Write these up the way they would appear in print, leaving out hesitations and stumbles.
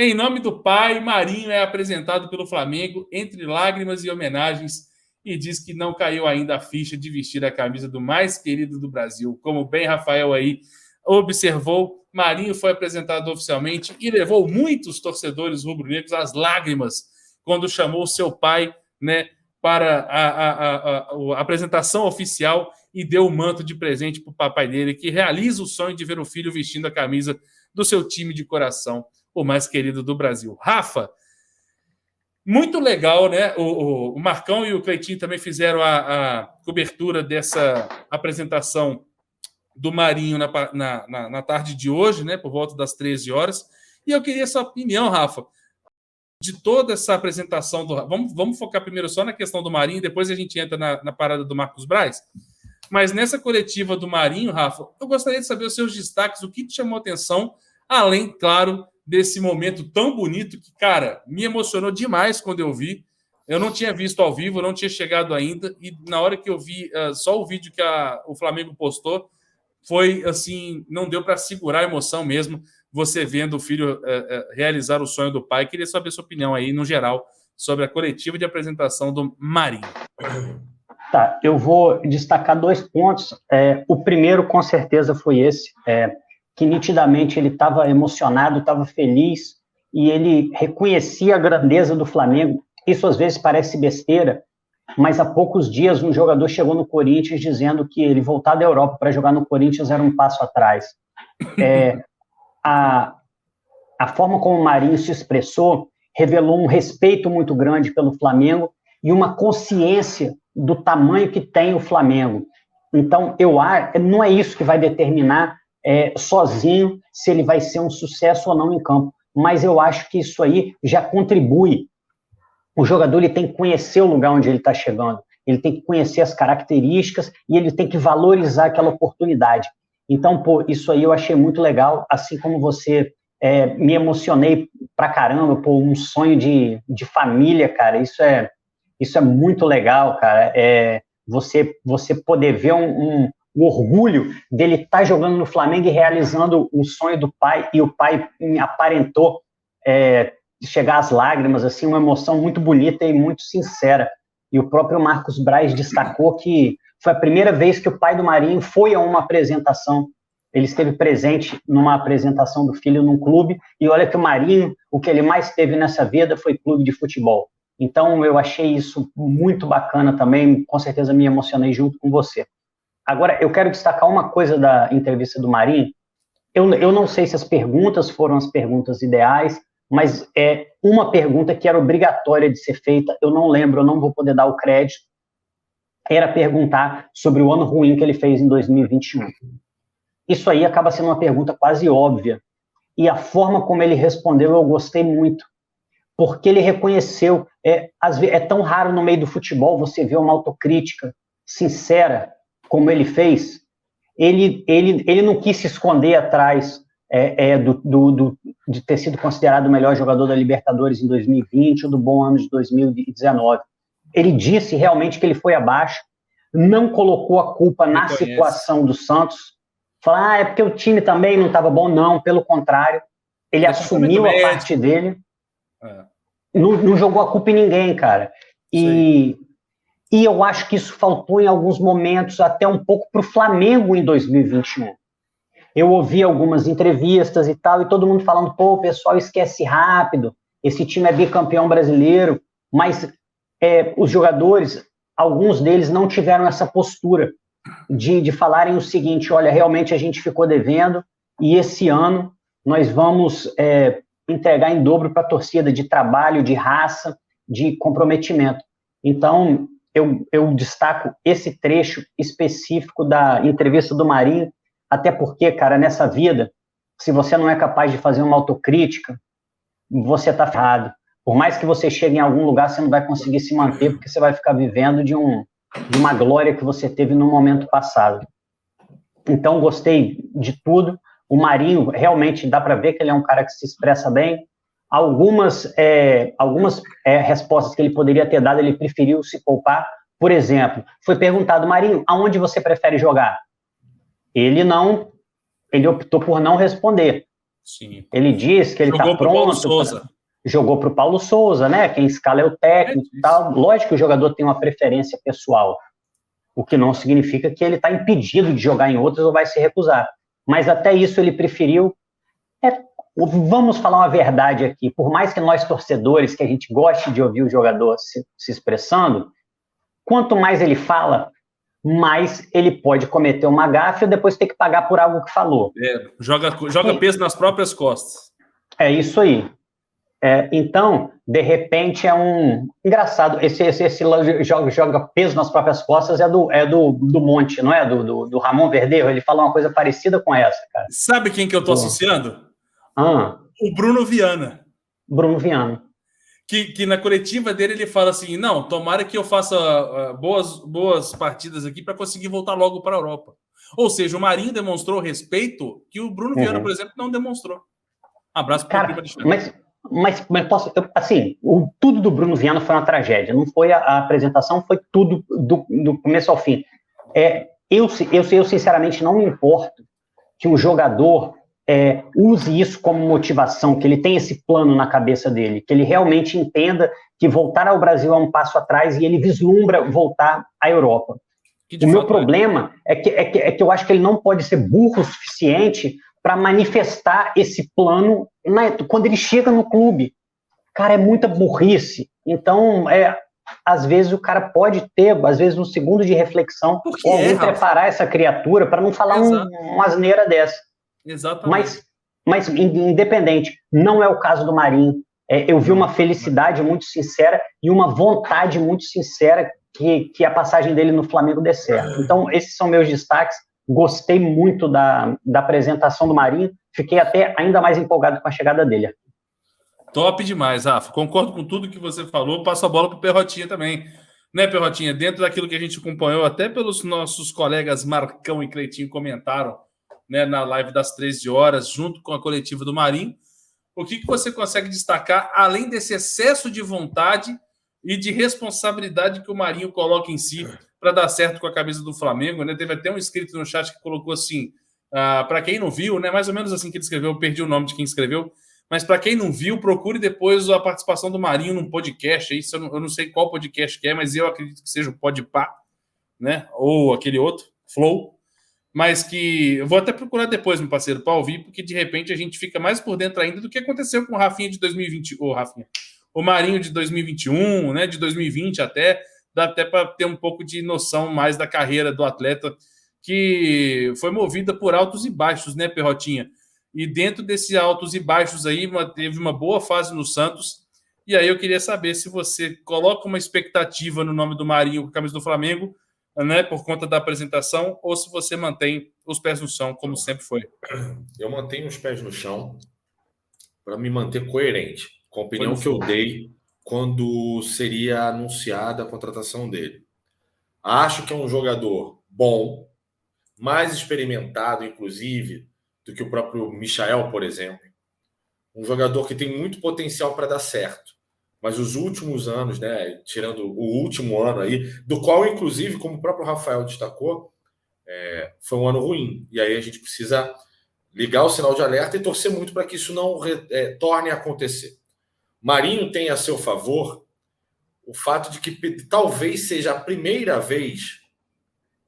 Em nome do pai, Marinho é apresentado pelo Flamengo entre lágrimas e homenagens e diz que não caiu ainda a ficha de vestir a camisa do mais querido do Brasil. Como bem Rafael aí observou, Marinho foi apresentado oficialmente e levou muitos torcedores rubro-negros às lágrimas quando chamou seu pai, né, para a apresentação oficial e deu o manto de presente para o papai dele, que realiza o sonho de ver o filho vestindo a camisa do seu time de coração, o mais querido do Brasil. Rafa, muito legal, né? O Marcão e o Cleitinho também fizeram a cobertura dessa apresentação do Marinho na tarde de hoje, né? Por volta das 13 horas. E eu queria sua opinião, Rafa, de toda essa apresentação. Vamos focar primeiro só na questão do Marinho, depois a gente entra na parada do Marcos Braz. Mas nessa coletiva do Marinho, Rafa, eu gostaria de saber os seus destaques, o que te chamou a atenção, além, claro, desse momento tão bonito que, cara, me emocionou demais quando eu vi. Eu não tinha visto ao vivo, não tinha chegado ainda, e na hora que eu vi só o vídeo que o Flamengo postou, foi assim, não deu para segurar a emoção mesmo, você vendo o filho realizar o sonho do pai. Queria saber a sua opinião aí, no geral, sobre a coletiva de apresentação do Marinho. Tá, eu vou destacar 2 pontos. O primeiro, com certeza, foi esse, que nitidamente ele estava emocionado, estava feliz, e ele reconhecia a grandeza do Flamengo. Isso às vezes parece besteira, mas há poucos dias um jogador chegou no Corinthians dizendo que ele voltar da Europa para jogar no Corinthians era um passo atrás. A forma como o Marinho se expressou revelou um respeito muito grande pelo Flamengo e uma consciência do tamanho que tem o Flamengo. Então, não é isso que vai determinar sozinho se ele vai ser um sucesso ou não em campo, mas eu acho que isso aí já contribui. O jogador ele tem que conhecer o lugar onde ele está chegando, ele tem que conhecer as características e ele tem que valorizar aquela oportunidade. Então, isso aí eu achei muito legal, assim como você, me emocionei pra caramba, um sonho de família, cara, isso é muito legal, cara, você poder ver o orgulho dele estar jogando no Flamengo e realizando o sonho do pai, e o pai aparentou chegar às lágrimas, assim, uma emoção muito bonita e muito sincera. E o próprio Marcos Braz destacou que foi a primeira vez que o pai do Marinho foi a uma apresentação. Ele esteve presente numa apresentação do filho num clube, e olha que o Marinho, o que ele mais teve nessa vida foi clube de futebol. Então, eu achei isso muito bacana também, com certeza me emocionei junto com você. Agora, eu quero destacar uma coisa da entrevista do Marinho. Eu não sei se as perguntas foram as perguntas ideais, mas uma pergunta que era obrigatória de ser feita, eu não lembro, eu não vou poder dar o crédito, era perguntar sobre o ano ruim que ele fez em 2021. Isso aí acaba sendo uma pergunta quase óbvia, e a forma como ele respondeu eu gostei muito, porque ele reconheceu, é tão raro no meio do futebol você ver uma autocrítica sincera, como ele fez. Ele não quis se esconder atrás de ter sido considerado o melhor jogador da Libertadores em 2020 ou do bom ano de 2019. Ele disse realmente que ele foi abaixo, não colocou a culpa na situação do Santos, falar, é porque o time também não estava bom, não, pelo contrário, ele assumiu a parte dele, não jogou a culpa em ninguém, cara, e eu acho que isso faltou em alguns momentos até um pouco para o Flamengo em 2021. Eu ouvi algumas entrevistas e tal, e todo mundo falando, pô, o pessoal esquece rápido, esse time é bicampeão brasileiro, mas os jogadores, alguns deles não tiveram essa postura de falarem o seguinte, olha, realmente a gente ficou devendo, e esse ano nós vamos entregar em dobro para a torcida de trabalho, de raça, de comprometimento. Então, eu destaco esse trecho específico da entrevista do Marinho, até porque, cara, nessa vida, se você não é capaz de fazer uma autocrítica, você está ferrado. Por mais que você chegue em algum lugar, você não vai conseguir se manter, porque você vai ficar vivendo de uma glória que você teve no momento passado. Então, gostei de tudo. O Marinho, realmente, dá para ver que ele é um cara que se expressa bem. Algumas respostas que ele poderia ter dado, ele preferiu se poupar. Por exemplo, foi perguntado, Marinho, aonde você prefere jogar? Ele optou por não responder. Sim. Ele diz que ele está pronto. Jogou para o Paulo Souza, né? Quem escala é o técnico e tal. Lógico que o jogador tem uma preferência pessoal, o que não significa que ele está impedido de jogar em outras ou vai se recusar. Mas até isso ele preferiu. Vamos falar uma verdade aqui. Por mais que nós, torcedores, que a gente goste de ouvir o jogador se expressando, quanto mais ele fala, mais ele pode cometer uma gafe ou depois ter que pagar por algo que falou. Joga peso nas próprias costas. É isso aí. Então, de repente, é um... Engraçado, esse joga peso nas próprias costas é do Monte, não é? Do Ramon Verdejo. Ele fala uma coisa parecida com essa, cara. Sabe quem que eu tô associando? O Bruno Viana. Bruno Viana. Que na coletiva dele ele fala assim, não, tomara que eu faça boas partidas aqui para conseguir voltar logo para a Europa. Ou seja, o Marinho demonstrou respeito que o Bruno Viana, por exemplo, não demonstrou. Abraço para o primo Alexandre. Mas tudo do Bruno Viana foi uma tragédia. Não foi a apresentação, foi tudo do começo ao fim. Eu sinceramente não me importo que o jogador use isso como motivação, que ele tenha esse plano na cabeça dele, que ele realmente entenda que voltar ao Brasil é um passo atrás e ele vislumbra voltar à Europa. O meu problema é que eu acho que ele não pode ser burro o suficiente para manifestar esse plano quando ele chega no clube. Cara, é muita burrice. Então, às vezes o cara pode ter, às vezes, um segundo de reflexão ou alguém preparar essa criatura para não falar uma asneira dessa. Exatamente. Mas, independente, não é o caso do Marinho. Eu vi uma felicidade muito sincera e uma vontade muito sincera que a passagem dele no Flamengo dê certo. Então, esses são meus destaques. Gostei muito da apresentação do Marinho. Fiquei até ainda mais empolgado com a chegada dele. Top demais, Rafa. Concordo com tudo que você falou. Passo a bola para o Perrotinha também. Né, Perrotinha? Dentro daquilo que a gente acompanhou, até pelos nossos colegas Marcão e Cleitinho comentaram, né, na live das 13 horas, junto com a coletiva do Marinho. O que você consegue destacar, além desse excesso de vontade e de responsabilidade que o Marinho coloca em si para dar certo com a camisa do Flamengo, né? Teve até um inscrito no chat que colocou assim, para quem não viu, né? Mais ou menos assim que ele escreveu, eu perdi o nome de quem escreveu, mas para quem não viu, procure depois a participação do Marinho num podcast. Isso eu não sei qual podcast que é, mas eu acredito que seja o Podpah, né? Ou aquele outro, Flow. Mas que eu vou até procurar depois, meu parceiro, para ouvir, porque de repente a gente fica mais por dentro ainda do que aconteceu com o Rafinha de 2020, o Marinho de 2021, né, de 2020 até, dá até para ter um pouco de noção mais da carreira do atleta, que foi movida por altos e baixos, né, Perrotinha? E dentro desses altos e baixos aí, teve uma boa fase no Santos, e aí eu queria saber se você coloca uma expectativa no nome do Marinho com a camisa do Flamengo, né, por conta da apresentação, ou se você mantém os pés no chão, como sempre foi? Eu mantenho os pés no chão para me manter coerente com a opinião que eu dei quando seria anunciada a contratação dele. Acho que é um jogador bom, mais experimentado, inclusive, do que o próprio Michael, por exemplo. Um jogador que tem muito potencial para dar certo. Mas os últimos anos, né, tirando o último ano aí, do qual, inclusive, como o próprio Rafael destacou, foi um ano ruim. E aí a gente precisa ligar o sinal de alerta e torcer muito para que isso não torne a acontecer. Marinho tem a seu favor o fato de que talvez seja a primeira vez,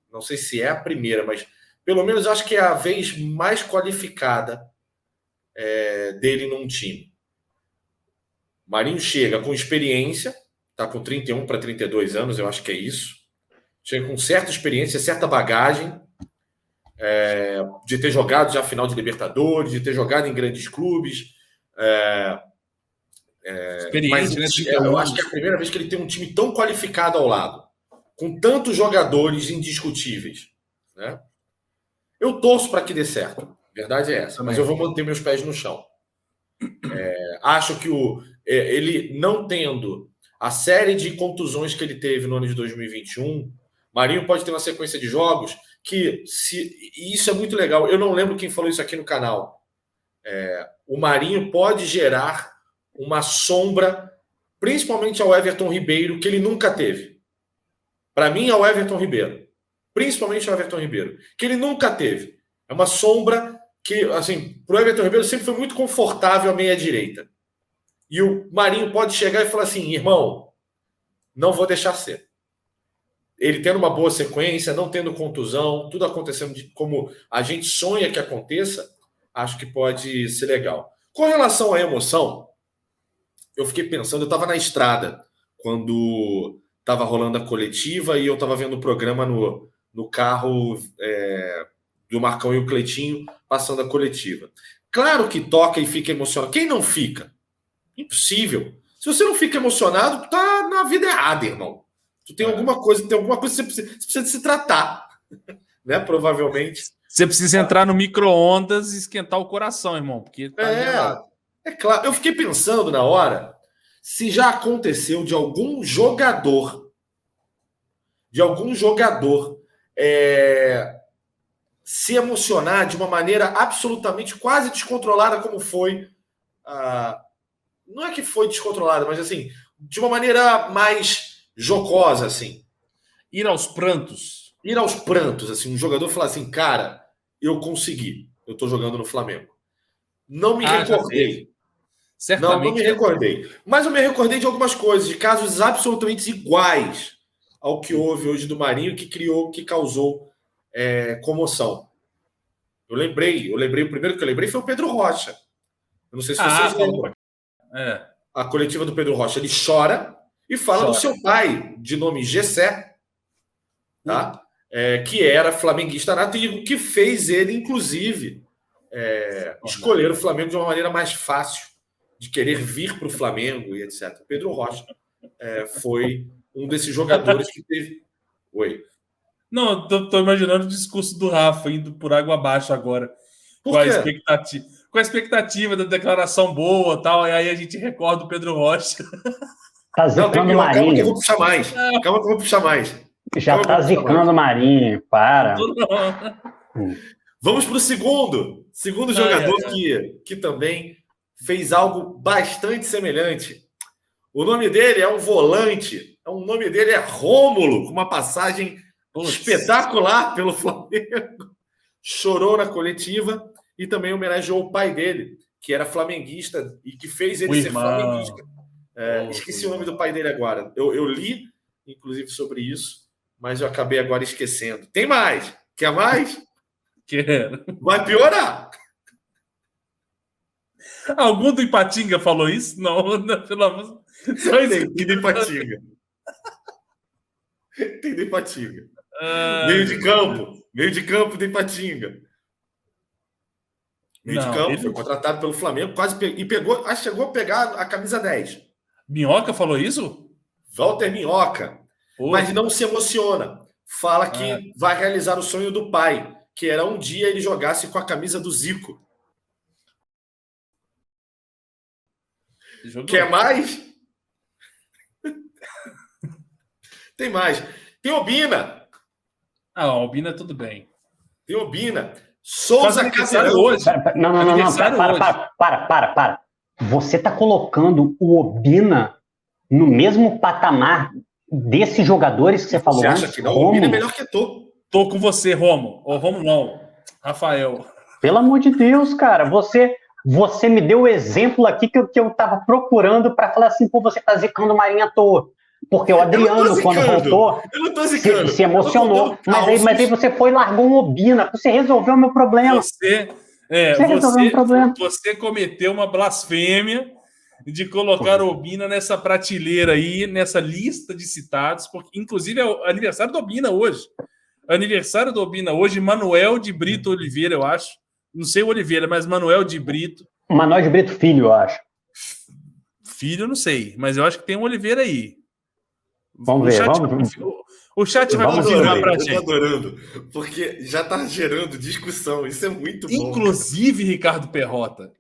não sei se é a primeira, mas pelo menos acho que é a vez mais qualificada dele num time. Marinho chega com experiência, está com 31 para 32 anos, eu acho que é isso. Chega com certa experiência, certa bagagem, de ter jogado já a final de Libertadores, de ter jogado em grandes clubes. Mas né, eu acho que é a primeira vez que ele tem um time tão qualificado ao lado, com tantos jogadores indiscutíveis. Né? Eu torço para que dê certo, a verdade é essa, mas eu vou manter meus pés no chão. Acho que ele não tendo a série de contusões que ele teve no ano de 2021, Marinho pode ter uma sequência de jogos que, e isso é muito legal, eu não lembro quem falou isso aqui no canal, o Marinho pode gerar uma sombra, principalmente ao Everton Ribeiro, que ele nunca teve. Para mim, é o Everton Ribeiro. Principalmente o Everton Ribeiro, que ele nunca teve. É uma sombra que, assim, pro Everton Ribeiro sempre foi muito confortável a meia-direita. E o Marinho pode chegar e falar assim, irmão, não vou deixar ser. Ele tendo uma boa sequência, não tendo contusão, tudo acontecendo como a gente sonha que aconteça, acho que pode ser legal. Com relação à emoção, eu fiquei pensando, eu estava na estrada quando estava rolando a coletiva e eu estava vendo o programa no carro do Marcão e o Cleitinho passando a coletiva. Claro que toca e fica emocionado. Quem não fica? Impossível. Se você não fica emocionado, tu tá na vida errada, irmão. Tu tem alguma coisa que você precisa de se tratar, né? Provavelmente. Você precisa entrar no micro-ondas e esquentar o coração, irmão. Porque é claro. Eu fiquei pensando na hora se já aconteceu de algum jogador se emocionar de uma maneira absolutamente quase descontrolada, como foi. Não é que foi descontrolada, mas assim, de uma maneira mais jocosa, assim. Ir aos prantos. Ir aos prantos, assim, um jogador falar assim, cara, eu consegui, eu tô jogando no Flamengo. Não me recordei. Certamente. Não me recordei. Mas eu me recordei de algumas coisas, de casos absolutamente iguais ao que houve hoje do Marinho, que causou comoção. Eu lembrei, o primeiro que eu lembrei foi o Pedro Rocha. Eu não sei se vocês lembram. A coletiva do Pedro Rocha, ele chora e fala do seu pai, de nome Gessé, tá? Que era flamenguista nato e que fez ele, inclusive, escolher o Flamengo de uma maneira mais fácil, de querer vir para o Flamengo e etc. Pedro Rocha foi um desses jogadores que teve... Oi. Não, tô imaginando o discurso do Rafa indo por água abaixo agora. Com a expectativa da declaração boa e tal, e aí a gente recorda o Pedro Rocha. Tá zicando o Marinho. Calma que eu vou puxar mais. Já tá zicando o Marinho, para. Vamos para o segundo jogador que também fez algo bastante semelhante. O nome dele é um volante, o nome dele é Rômulo, com uma passagem espetacular pelo Flamengo. Chorou na coletiva e também homenageou o pai dele, que era flamenguista e que fez ele ser flamenguista. Esqueci o nome do pai dele agora. Eu li, inclusive, sobre isso, mas eu acabei agora esquecendo. Tem mais? Quer mais? Quero. Vai piorar. Algum do Ipatinga falou isso? Não, pelo amor Tem do Ipatinga. Tem do Ipatinga. Meio de campo do Ipatinga. Meio de campo, foi contratado pelo Flamengo, chegou a pegar a camisa 10. Minhoca falou isso? Walter Minhoca. Mas não se emociona. Fala que vai realizar o sonho do pai, que era um dia ele jogasse com a camisa do Zico. Quer mais? Tem mais. Tem Obina. Obina tudo bem. Tem Obina. Souza Casarão hoje. Não. Para. Você tá colocando o Obina no mesmo patamar desses jogadores que você falou antes? Você acha que não? O Obina é melhor que Tô com você, Romo. Ou Romo não. Rafael. Pelo amor de Deus, cara. Você me deu o exemplo aqui que eu tava procurando para falar assim, pô, você tá zicando o Marinho à toa. Porque o Adriano, quando voltou, se emocionou. Mas aí você foi e largou um Obina. Você resolveu o meu problema. Você cometeu uma blasfêmia de colocar o Obina nessa prateleira aí, nessa lista de citados, porque inclusive é o aniversário do Obina hoje. Aniversário do Obina hoje, Manuel de Brito Oliveira, eu acho. Não sei o Oliveira, mas Manuel de Brito. Manuel de Brito Filho, eu acho. Filho, eu não sei, mas eu acho que tem um Oliveira aí. Vamos ver. O chat vai confirmar pra gente. Eu tô adorando, porque já tá gerando discussão. Isso é muito bom. Inclusive, Ricardo Perrota,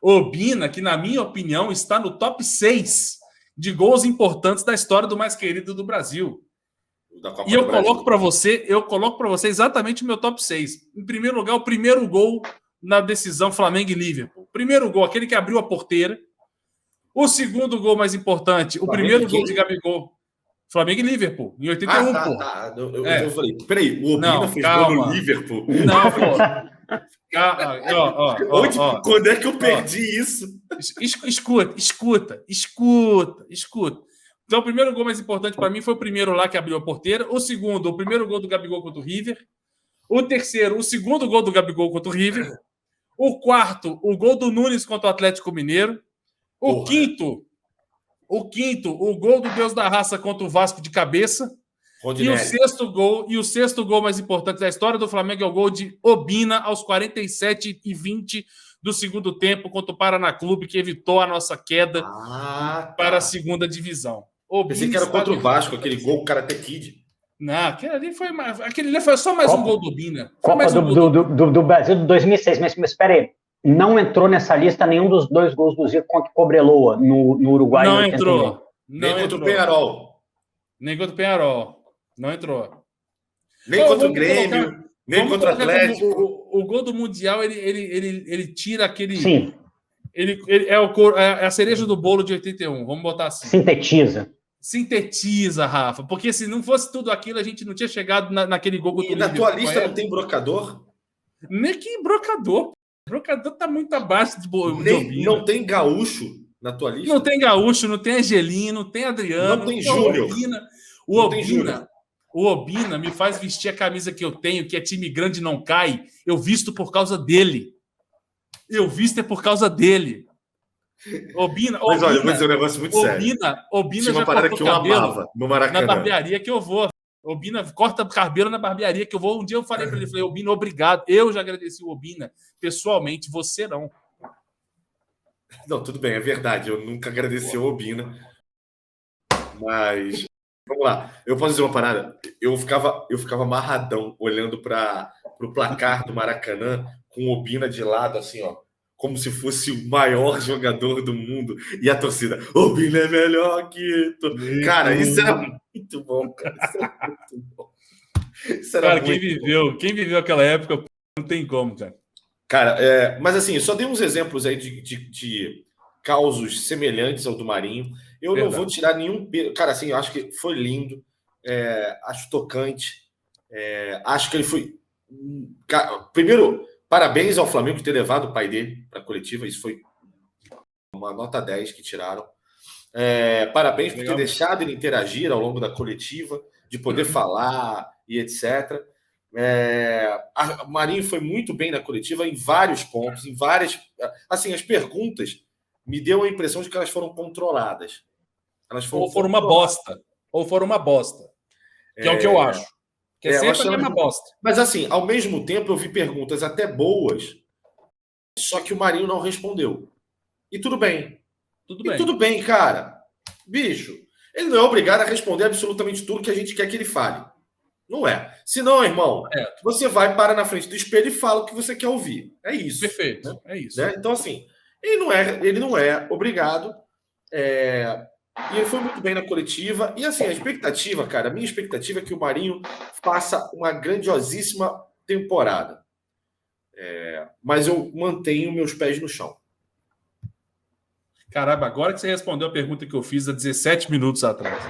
Obina, que na minha opinião está no top 6 de gols importantes da história do mais querido do Brasil. E eu coloco para você exatamente o meu top 6. Em primeiro lugar, o primeiro gol na decisão Flamengo e Liverpool. Primeiro gol, aquele que abriu a porteira. O segundo gol mais importante, o primeiro gol de Gabigol. Flamengo e Liverpool, em 81, pô. Eu falei, peraí, o Obina fez gol no Liverpool. Não, pô. Quando é que eu perdi isso? Escuta. Então, o primeiro gol mais importante para mim foi o primeiro lá que abriu a porteira. O segundo, o primeiro gol do Gabigol contra o River. O terceiro, o segundo gol do Gabigol contra o River. O quarto, o gol do Nunes contra o Atlético Mineiro. O quinto, o gol do Deus da Raça contra o Vasco de cabeça. E o sexto gol mais importante da história do Flamengo é o gol de Obina aos 47:20 do segundo tempo contra o Paraná Clube, que evitou a nossa queda para a segunda divisão. Pensei que era contra o Vasco, aquele gol Karate Kid. Não, aquele ali foi só mais um gol do Obina. Copa do Brasil de 2006, mas espera aí. Não entrou nessa lista nenhum dos 2 gols do Zico contra o Cobreloa, no Uruguai. Não entrou. Nem contra o Peñarol. Nem contra o Peñarol. Não entrou. Nem contra o Grêmio, nem contra o Atlético. O gol do Mundial, ele tira aquele... Sim. Ele é a cereja do bolo de 81, vamos botar assim. Sintetiza, Rafa, porque se não fosse tudo aquilo, a gente não tinha chegado naquele gol. E na tua lista não tem brocador? Nem que brocador. Brocador tá muito abaixo de Obina. Não tem gaúcho na tua lista? Não tem gaúcho, não tem Angelino, não tem Adriano. Não tem Júnior. O Obina me faz vestir a camisa que eu tenho, que é time grande não cai. Eu visto por causa dele. Obina, mas olha, eu vou dizer um negócio muito sério. Obina já cortou que eu amava no Maracanã. Na barbearia que eu vou. Obina corta cabelo na barbearia que eu vou. Um dia eu falei para ele, Obina, obrigado. Eu já agradeci o Obina pessoalmente, você não. Não, tudo bem, é verdade. Eu nunca agradeci o Obina. Mas... Vamos lá, eu posso dizer uma parada? Eu ficava amarradão olhando para o placar do Maracanã com o Obina de lado, assim, ó, como se fosse o maior jogador do mundo. E a torcida, Obina é melhor que tu. Cara, isso era muito bom, cara. Isso era muito bom. Cara, quem viveu aquela época não tem como, cara. Cara, mas assim, só dei uns exemplos aí de causos semelhantes ao do Marinho. Eu não vou tirar nenhum... Cara, assim, eu acho que foi lindo. Acho tocante. Acho que ele foi... Primeiro, parabéns ao Flamengo por ter levado o pai dele para a coletiva. Isso foi uma nota 10 que tiraram. Parabéns por ter deixado ele interagir ao longo da coletiva, de poder falar e etc. O Marinho foi muito bem na coletiva em vários pontos, em várias... Assim, as perguntas me deu a impressão de que elas foram controladas. Ou foram uma bosta. Que é o que eu acho. Que sempre uma bosta. Mas, assim, ao mesmo tempo, eu vi perguntas até boas, só que o Marinho não respondeu. E tudo bem. Tudo bem, cara. Bicho, ele não é obrigado a responder absolutamente tudo que a gente quer que ele fale. Não é. Se não, irmão, você vai, para na frente do espelho e fala o que você quer ouvir. É isso. Perfeito. Né? É isso. Né? Então, assim, ele não é obrigado. E ele foi muito bem na coletiva. E assim, a minha expectativa é que o Marinho faça uma grandiosíssima temporada. Mas eu mantenho meus pés no chão. Caramba, agora que você respondeu a pergunta que eu fiz há 17 minutos atrás.